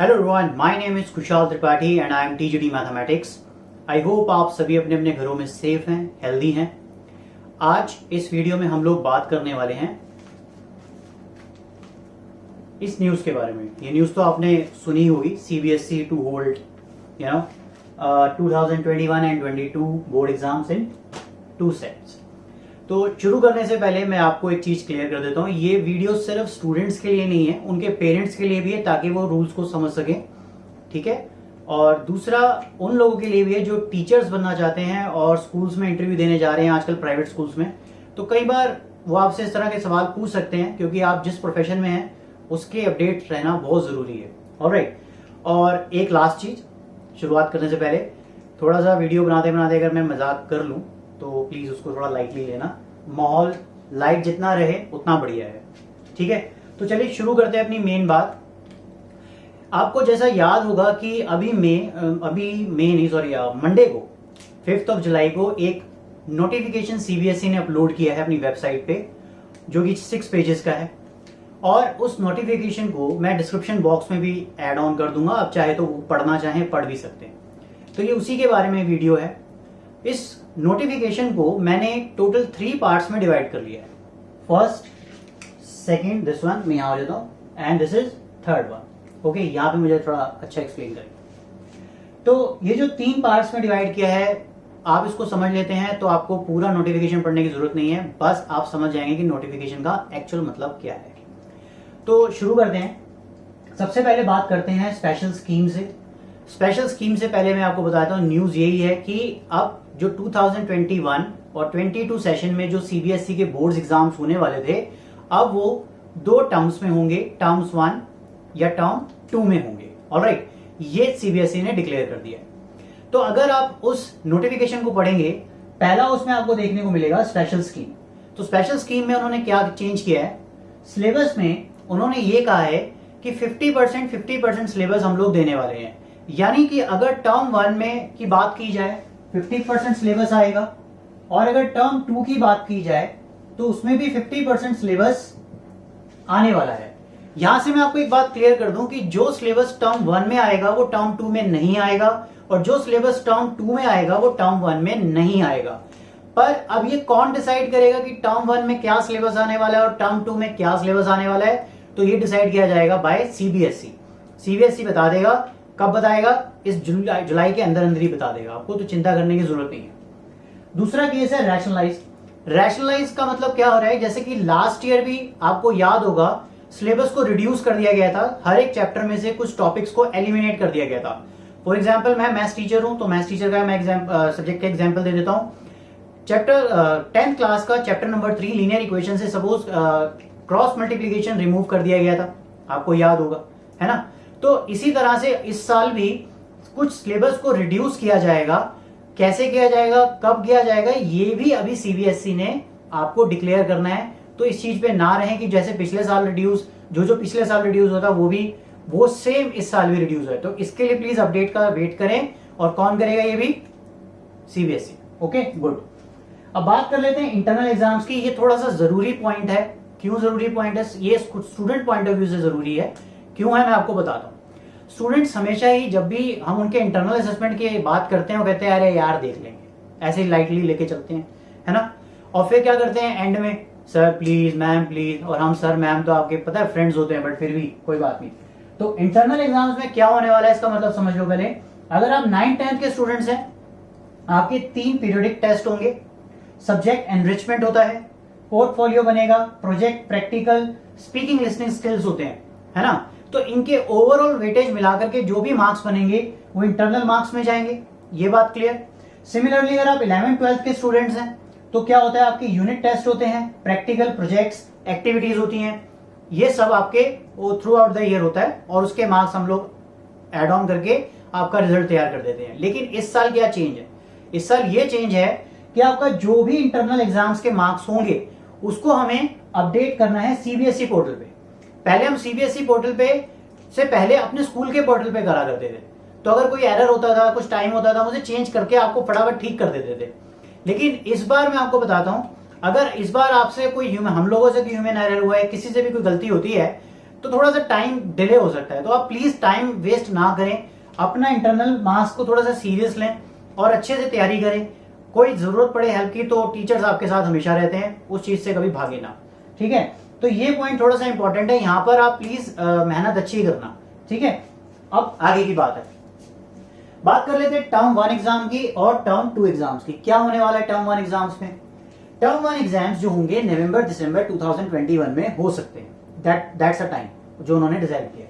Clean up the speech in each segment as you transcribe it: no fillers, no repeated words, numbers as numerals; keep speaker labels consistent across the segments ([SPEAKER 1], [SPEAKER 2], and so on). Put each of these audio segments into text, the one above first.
[SPEAKER 1] Hello everyone, my name is Kushal Tripathi and I am TGT mathematics. I hope आप सभी अपने अपने घरों में सेफ हैं, हेल्दी हैं। आज इस वीडियो में हम लोग बात करने वाले हैं इस न्यूज़ के बारे में। ये न्यूज़ तो आपने सुनी होगी, CBSE to hold 2021 and 22 board exams in 2 sets. तो शुरू करने से पहले मैं आपको एक चीज क्लियर कर देता हूँ, ये वीडियो सिर्फ स्टूडेंट्स के लिए नहीं है, उनके पेरेंट्स के लिए भी है ताकि वो रूल्स को समझ सकें, ठीक है। और दूसरा उन लोगों के लिए भी है जो टीचर्स बनना चाहते हैं और स्कूल्स में इंटरव्यू देने जा रहे हैं आजकल प्राइवेट स्कूल्स में। तो कई बार वो आपसे इस तरह के सवाल पूछ सकते हैं क्योंकि आप जिस प्रोफेशन में हैं उसके अपडेट रहना बहुत जरूरी है। ऑलराइट, और एक लास्ट चीज शुरुआत करने से पहले, थोड़ा सा वीडियो बनाते बनाते अगर मैं मजाक कर लूँ तो प्लीज उसको थोड़ा लाइटली लेना। माहौल लाइट जितना रहे उतना बढ़िया है, ठीक है। तो चलिए शुरू करते हैं अपनी मेन बात। आपको जैसा याद होगा कि मंडे को 5 जुलाई को एक नोटिफिकेशन सीबीएसई ने अपलोड किया है अपनी वेबसाइट पे, जो कि 6 पेजेस का है। और उस नोटिफिकेशन को मैं डिस्क्रिप्शन बॉक्स में भी ऐड ऑन कर दूंगा, आप चाहे तो पढ़ना चाहें पढ़ भी सकते हैं। तो ये उसी के बारे में वीडियो है। इस नोटिफिकेशन को मैंने टोटल 3 पार्ट्स में डिवाइड कर लिया है। फर्स्ट, सेकंड, दिस वन मैं यहां हो जाता हूं, and this is third one. Okay, यहां पे मुझे थोड़ा अच्छा एक्सप्लेन करें। तो ये जो 3 पार्ट्स में डिवाइड किया है, आप इसको समझ लेते हैं तो आपको पूरा नोटिफिकेशन पढ़ने की जरूरत नहीं है, बस आप समझ जाएंगे कि नोटिफिकेशन का एक्चुअल मतलब क्या है। तो शुरू करते हैं। सबसे पहले बात करते हैं स्पेशल स्कीम से। स्पेशल स्कीम से पहले मैं आपको बताता हूँ, न्यूज यही है कि अब जो 2021 और 22 सेशन में जो सीबीएसई के बोर्ड्स एग्जाम्स होने वाले थे, अब वो 2 टर्म्स में होंगे, टर्म्स 1 या टर्म 2 में होंगे। ऑलराइट, ये सीबीएसई ने डिक्लेयर कर दिया है। तो अगर आप उस नोटिफिकेशन को पढ़ेंगे, पहला उसमें आपको देखने को मिलेगा स्पेशल स्कीम। तो स्पेशल स्कीम में उन्होंने क्या चेंज किया है, सिलेबस में उन्होंने ये कहा है कि 50% सिलेबस हम लोग देने वाले हैं। यानी कि अगर टर्म 1 में की बात की जाए 50% सिलेबस आएगा, और अगर टर्म 2 की बात की जाए तो उसमें भी 50% सिलेबस आने वाला है। यहां से मैं आपको एक बात क्लियर कर दूं कि जो सिलेबस टर्म 1 में आएगा वो टर्म 2 में नहीं आएगा, और जो सिलेबस टर्म 2 में आएगा वो टर्म 1 में नहीं आएगा। पर अब ये कौन डिसाइड करेगा कि टर्म 1 में क्या सिलेबस आने वाला है और टर्म 2 में क्या सिलेबस आने वाला है? तो ये डिसाइड किया जाएगा बाय सीबीएसई। सीबीएसई बता देगा। कब बताएगा? इस जुलाई के अंदर ही बता देगा आपको, तो चिंता करने की जरूरत नहीं है। दूसरा केस है रैशनलाइज। रैशनलाइज का मतलब क्या हो रहा है, जैसे कि लास्ट ईयर भी आपको याद होगा सिलेबस को रिड्यूस कर दिया गया था, हर एक चैप्टर में से कुछ टॉपिक्स को एलिमिनेट कर दिया गया था। फॉर एग्जाम्पल, मैं मैथ्स टीचर हूं तो मैथ्स टीचर का मैं सब्जेक्ट का एग्जाम्पल दे देता हूं। चैप्टर 10th क्लास का चैप्टर नंबर 3 लीनियर इक्वेशन से सपोज क्रॉस मल्टीप्लीकेशन रिमूव कर दिया गया था, आपको याद होगा, है ना। तो इसी तरह से इस साल भी कुछ सिलेबस को रिड्यूस किया जाएगा। कैसे किया जाएगा, कब किया जाएगा, ये भी अभी सीबीएसई ने आपको डिक्लेयर करना है। तो इस चीज पे ना रहें कि जैसे पिछले साल रिड्यूस, जो पिछले साल रिड्यूस होता वो सेम इस साल भी रिड्यूस है। तो इसके लिए प्लीज अपडेट का वेट करें। और कौन करेगा? ये भी सीबीएसई। Okay, good. अब बात कर लेते हैं इंटरनल एग्जाम्स की। ये थोड़ा सा जरूरी पॉइंट है। क्यों जरूरी पॉइंट है? ये स्टूडेंट पॉइंट ऑफ व्यू से जरूरी है। क्यों है, मैं आपको बताता हूँ। स्टूडेंट्स हमेशा ही जब भी हम उनके इंटरनल असेसमेंट की बात करते हैं, वो कहते हैं अरे यार देख लेंगे, ऐसे ही लाइटली लेके चलते हैं, है ना। और फिर क्या करते हैं एंड में, सर प्लीज, मैम प्लीज, और हम सर मैम तो आपके पता है फ्रेंड्स होते हैं, बट फिर भी कोई बात नहीं। तो इंटरनल एग्जाम्स में क्या होने वाला है इसका मतलब समझ लो पहले। अगर आप 9th-10th के स्टूडेंट्स हैं, आपके 3 पीरियोडिक टेस्ट होंगे। सब्जेक्ट एनरिचमेंट होता है, पोर्टफोलियो बनेगा, project, practical, speaking listening skills होते हैं, है ना। तो इनके ओवरऑल वेटेज मिलाकर के जो भी मार्क्स बनेंगे वो इंटरनल मार्क्स में जाएंगे। ये बात क्लियर। सिमिलरली अगर आप 11th-12th के स्टूडेंट्स हैं तो क्या होता है, आपके यूनिट टेस्ट होते हैं, प्रैक्टिकल, प्रोजेक्ट्स, एक्टिविटीज होती हैं। ये सब आपके वो थ्रू आउट द ईयर होता है, और उसके मार्क्स हम लोग एड ऑन करके आपका रिजल्ट तैयार कर देते हैं। लेकिन इस साल क्या चेंज है? इस साल ये चेंज है कि आपका जो भी इंटरनल एग्जाम्स के मार्क्स होंगे उसको हमें अपडेट करना है सीबीएसई पोर्टल पे। पहले हम सीबीएसई पोर्टल पे से पहले अपने स्कूल के पोर्टल पे करा करते थे। तो अगर कोई एरर होता था, कुछ टाइम होता था, मुझे चेंज करके आपको फटाफट ठीक कर देते थे। लेकिन इस बार मैं आपको बताता हूं, अगर इस बार आपसे कोई हम लोगों से ह्यूमन एरर हुआ है, किसी से भी कोई गलती होती है, तो थोड़ा सा टाइम डिले हो सकता है। तो आप प्लीज टाइम वेस्ट ना करें, अपना इंटरनल मार्क्स को थोड़ा सा सीरियस लें और अच्छे से तैयारी करें। कोई जरूरत पड़े हेल्प की तो टीचर्स आपके साथ हमेशा रहते हैं, उस चीज से कभी भागे ना, ठीक है। तो ये पॉइंट थोड़ा सा इंपॉर्टेंट है, यहाँ पर आप प्लीज मेहनत अच्छी करना, ठीक है। अब आगे की बात है, बात कर लेते हैं टर्म 1 एग्जाम की और टर्म 2 एग्जाम्स की। क्या होने वाला है टर्म 1 एग्जाम्स में? टर्म 1 एग्जाम्स जो होंगे नवंबर दिसंबर 2021 में हो सकते हैं, दैट्स अ टाइम जो उन्होंने डिसाइड किया।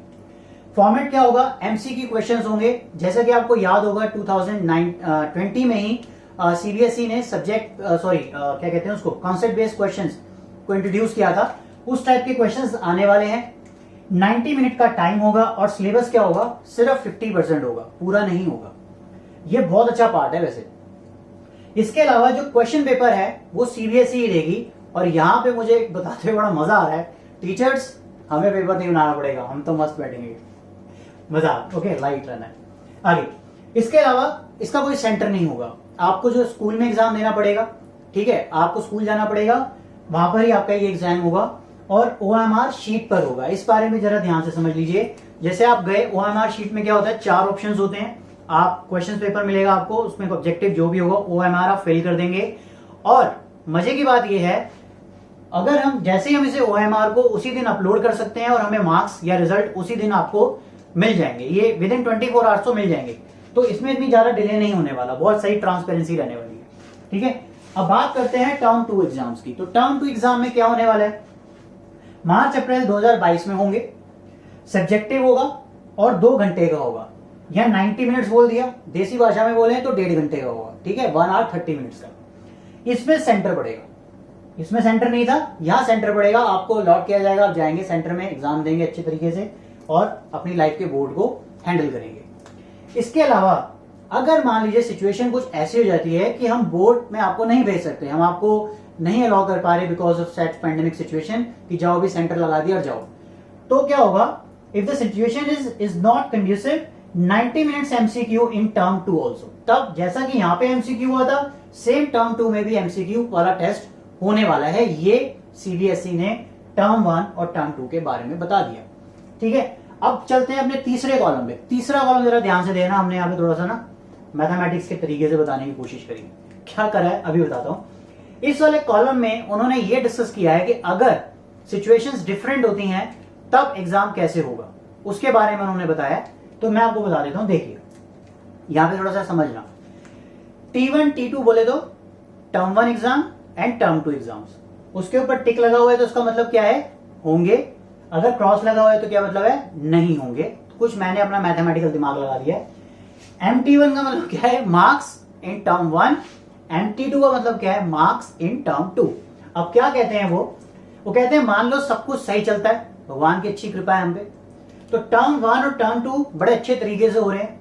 [SPEAKER 1] फॉर्मेट क्या होगा? एमसीक्यू क्वेश्चंस होंगे। जैसा कि आपको याद होगा 2020 में ही सीबीएसई ने सब्जेक्ट क्या कहते हैं उसको, कॉन्सेप्ट बेस्ड क्वेश्चंस को इंट्रोड्यूस किया था। उस टाइप के क्वेश्चंस आने वाले हैं। 90 मिनट का टाइम होगा और सिलेबस क्या होगा? सिर्फ 50% होगा, पूरा नहीं होगा। ये बहुत अच्छा पार्ट है वैसे। इसके अलावा जो क्वेश्चन पेपर है वो सीबीएसई ही देगी। और यहां पे मुझे बताते हुए बड़ा मजा आ रहा है, टीचर्स हमें पेपर नहीं बनाना पड़ेगा, हम तो मस्त बैठेंगे, मजाक, ओके, लाइट रहना है। आगे इसके अलावा इसका कोई सेंटर नहीं होगा। आपको जो स्कूल में एग्जाम देना पड़ेगा, ठीक है, आपको स्कूल जाना पड़ेगा, वहां पर ही आपका ये एग्जाम होगा और ओएमआर शीट पर होगा। इस बारे में जरा ध्यान से समझ लीजिए। जैसे आप गए, ओएमआर शीट में क्या होता है, 4 ऑप्शंस होते हैं। आप क्वेश्चन पेपर मिलेगा आपको, उसमें ऑब्जेक्टिव जो भी होगा ओएमआर आप फिल कर देंगे। और मजे की बात यह है, अगर हम जैसे ही हम इसे ओएमआर को उसी दिन अपलोड कर सकते हैं और हमें मार्क्स या रिजल्ट उसी दिन आपको मिल जाएंगे। ये विद इन 24 आवर्स तो मिल जाएंगे। तो इसमें इतनी ज्यादा डिले नहीं होने वाला, बहुत सही ट्रांसपेरेंसी रहने वाली है, ठीक है। अब बात करते हैं टर्म 2 एग्जाम्स की। तो टर्म 2 एग्जाम में क्या होने वाला है? मार्च अप्रैल 2022 में होंगे। सब्जेक्टिव होगा और 2 घंटे का होगा, या 90 मिनट्स बोल दिया, देसी भाषा में बोले तो 1.5 घंटे का होगा, ठीक है, 1 आवर 30 मिनट्स का। इसमें सेंटर पड़ेगा, इसमें सेंटर नहीं था, यहां सेंटर पड़ेगा। आपको अलॉट किया जाएगा, आप जाएंगे सेंटर में, एग्जाम देंगे अच्छे तरीके से और अपनी लाइफ के बोर्ड को हैंडल करेंगे। इसके अलावा अगर मान लीजिए सिचुएशन कुछ ऐसी हो जाती है कि हम बोर्ड में आपको नहीं भेज सकते, हम आपको नहीं अलाउ कर पा रहे because of such pandemic situation, कि जाओ भी सेंटर लगा दिया और जाओ, तो क्या होगा? If the situation is not conducive, 90 minutes MCQ in term 2 also. तब जैसा कि यहाँ पे एमसीक्यू हुआ था, सेम टर्म 2 में भी एमसीक्यू वाला टेस्ट होने वाला है। ये सीबीएसई ने टर्म 1 और टर्म 2 के बारे में बता दिया, ठीक है। अब चलते हैं अपने तीसरे कॉलम पे। तीसरा कॉलम जरा ध्यान से देना, हमने यहाँ पे थोड़ा सा ना मैथमेटिक्स के तरीके से बताने की कोशिश करी। क्या करा है अभी बताता हूं। इस वाले कॉलम में उन्होंने ये डिस्कस किया है कि अगर सिचुएशंस डिफरेंट होती हैं तब एग्जाम कैसे होगा, उसके बारे में उन्होंने बताया। तो मैं आपको बता देता हूं, देखिए यहां पे थोड़ा सा समझना। T1 T2 बोले तो term 1 exam and term 2 exams. उसके ऊपर टिक लगा हुआ है तो उसका मतलब क्या है? होंगे। अगर क्रॉस लगा हुआ है तो क्या मतलब है? नहीं होंगे। कुछ मैंने अपना मैथमेटिकल दिमाग लगा दिया है। MT1 का मतलब क्या है? Marks in term 1। MT2 का मतलब क्या है? Marks in term 2। अब क्या कहते हैं वो कहते हैं मान लो सब कुछ सही चलता है, भगवान की अच्छी कृपा है हम पे, तो टर्म 1 और टर्म 2 बड़े अच्छे तरीके से हो रहे हैं।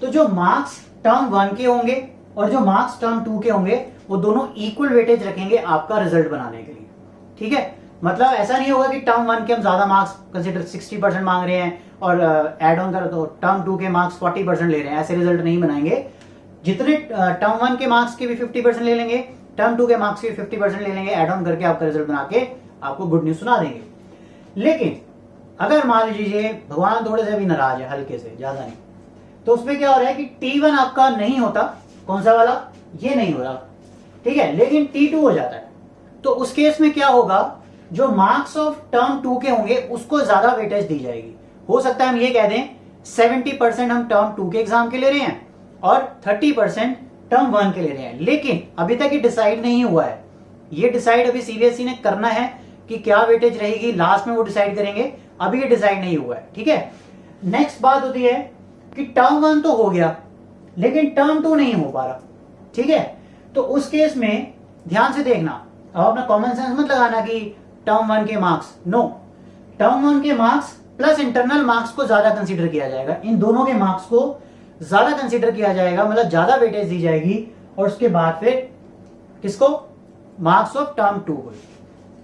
[SPEAKER 1] तो जो मार्क्स टर्म 1 के होंगे और जो मार्क्स टर्म 2 के होंगे, वो दोनों इक्वल वेटेज रखेंगे आपका रिजल्ट बनाने के लिए, ठीक है। मतलब ऐसा नहीं होगा कि टर्म 1 के हम ज्यादा मार्क्स कंसीडर 60% मांग रहे हैं और एड ऑन कर तो टर्म 2 के मार्क्स 40% ले रहे हैं, ऐसे रिजल्ट नहीं बनाएंगे। जितने टर्म 1 के मार्क्स के भी 50% ले लेंगे, टर्म 2 के मार्क्स के भी 50% ले लेंगे, एड ऑन करके आपका रिजल्ट बना के आपको गुड न्यूज सुना देंगे। लेकिन अगर मान लीजिए भगवान थोड़े से भी नाराज है, हल्के से, ज्यादा नहीं, तो उसमें क्या हो रहा है कि T1 आपका नहीं होता, कौन सा वाला, ये नहीं हो रहा, ठीक है, लेकिन T2 हो जाता है। तो उस केस में क्या होगा, जो मार्क्स ऑफ टर्म 2 के होंगे उसको ज्यादा वेटेज दी जाएगी। हो सकता है हम ये कह दें 70% हम टर्म 2 के एग्जाम के ले रहे हैं और 30% टर्म 1 के ले रहे हैं। लेकिन अभी तक ये डिसाइड नहीं हुआ है, ये डिसाइड अभी सीबीएसई ने करना है कि क्या वेटेज रहेगी, लास्ट में वो डिसाइड करेंगे, अभी ये डिसाइड नहीं हुआ है, ठीक है। नेक्स्ट बात होती है कि टर्म 1 तो हो गया लेकिन टर्म 2 नहीं हो पा रहा, ठीक है। तो उस केस में ध्यान से देखना, अब अपना कॉमन सेंस मत लगाना कि टर्म 1 के मार्क्स, नो, टर्म 1 के मार्क्स प्लस इंटरनल मार्क्स को ज्यादा कंसीडर किया जाएगा। इन दोनों के मार्क्स को ज्यादा कंसीडर किया जाएगा, मतलब ज्यादा वेटेज दी जाएगी। और उसके बाद फिर किसको, मार्क्स ऑफ टर्म 2 को।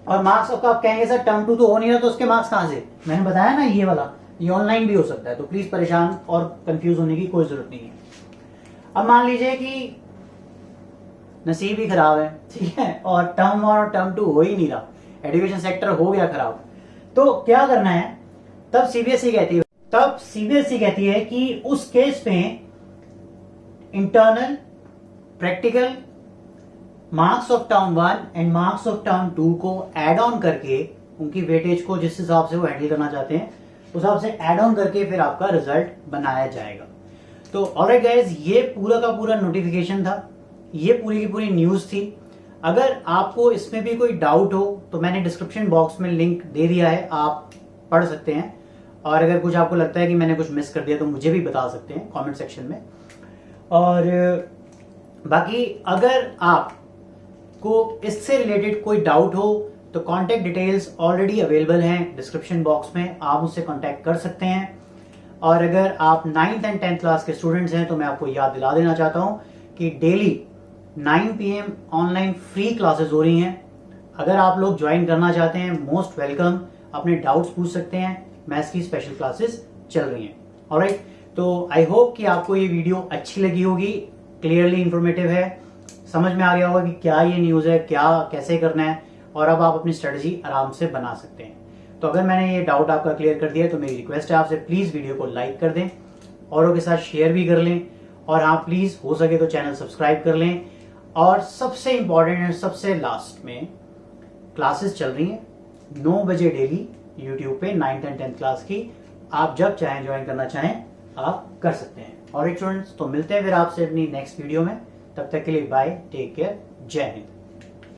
[SPEAKER 1] और मार्क्स ऑफ, आप कहेंगे सर टर्म 2 तो हो नहीं रहा, तो उसके मार्क्स कहां से? मैंने बताया ना ये वाला, ये ऑनलाइन भी हो सकता है, तो प्लीज परेशान और कंफ्यूज होने की कोई जरूरत नहीं है। अब मान लीजिए कि नसीब ही खराब है, ठीक है, और टर्म 1 और टर्म 2 हो ही नहीं रहा, एजुकेशन सेक्टर हो गया खराब, तो क्या करना है, तब सीबीएसई कहती है कि उस केस में internal, practical, marks of term 1 and marks of term 2 को एड ऑन करके, उनकी वेटेज को जिस हिसाब से वो हैंडल करना चाहते हैं उस हिसाब से एड ऑन करके फिर आपका रिजल्ट बनाया जाएगा। तो ऑलराइट गाइस, ये पूरा का पूरा नोटिफिकेशन था, ये पूरी की पूरी न्यूज थी। अगर आपको इसमें भी कोई डाउट हो तो मैंने डिस्क्रिप्शन बॉक्स में लिंक दे दिया है, आप पढ़ सकते हैं। और अगर कुछ आपको लगता है कि मैंने कुछ मिस कर दिया तो मुझे भी बता सकते हैं कमेंट सेक्शन में। और बाकी अगर आपको इससे रिलेटेड कोई डाउट हो तो कॉन्टैक्ट डिटेल्स ऑलरेडी अवेलेबल हैं डिस्क्रिप्शन बॉक्स में, आप मुझसे कॉन्टैक्ट कर सकते हैं। और अगर आप 9th एंड 10th क्लास के स्टूडेंट्स हैं तो मैं आपको याद दिला देना चाहता हूं कि daily 9 PM online free classes हो रही हैं। अगर आप लोग ज्वाइन करना चाहते हैं, मोस्ट वेलकम, अपने डाउट्स पूछ सकते हैं, मैथ्स की स्पेशल क्लासेस चल रही हैं। ऑलराइट, तो आई होप कि आपको ये वीडियो अच्छी लगी होगी, क्लियरली इंफॉर्मेटिव है, समझ में आ गया होगा कि क्या ये न्यूज़ है, क्या कैसे करना है, और अब आप अपनी स्ट्रेटजी आराम से बना सकते हैं। तो अगर मैंने ये डाउट आपका क्लियर कर दिया तो मेरी रिक्वेस्ट है आपसे, प्लीज़ वीडियो को लाइक कर दें, औरों के साथ शेयर भी कर लें, और हाँ प्लीज़ हो सके तो चैनल सब्सक्राइब कर लें। और सबसे इंपॉर्टेंट है, सबसे लास्ट में, क्लासेस चल रही हैं 9 बजे डेली यूट्यूब पे 9th एंड 10th क्लास की। आप जब चाहें, ज्वाइन करना चाहें, आप कर सकते हैं। और स्टूडेंट्स, तो मिलते हैं फिर आपसे अपनी नेक्स्ट वीडियो में, तब तक के लिए बाय, टेक केयर, जय हिंद।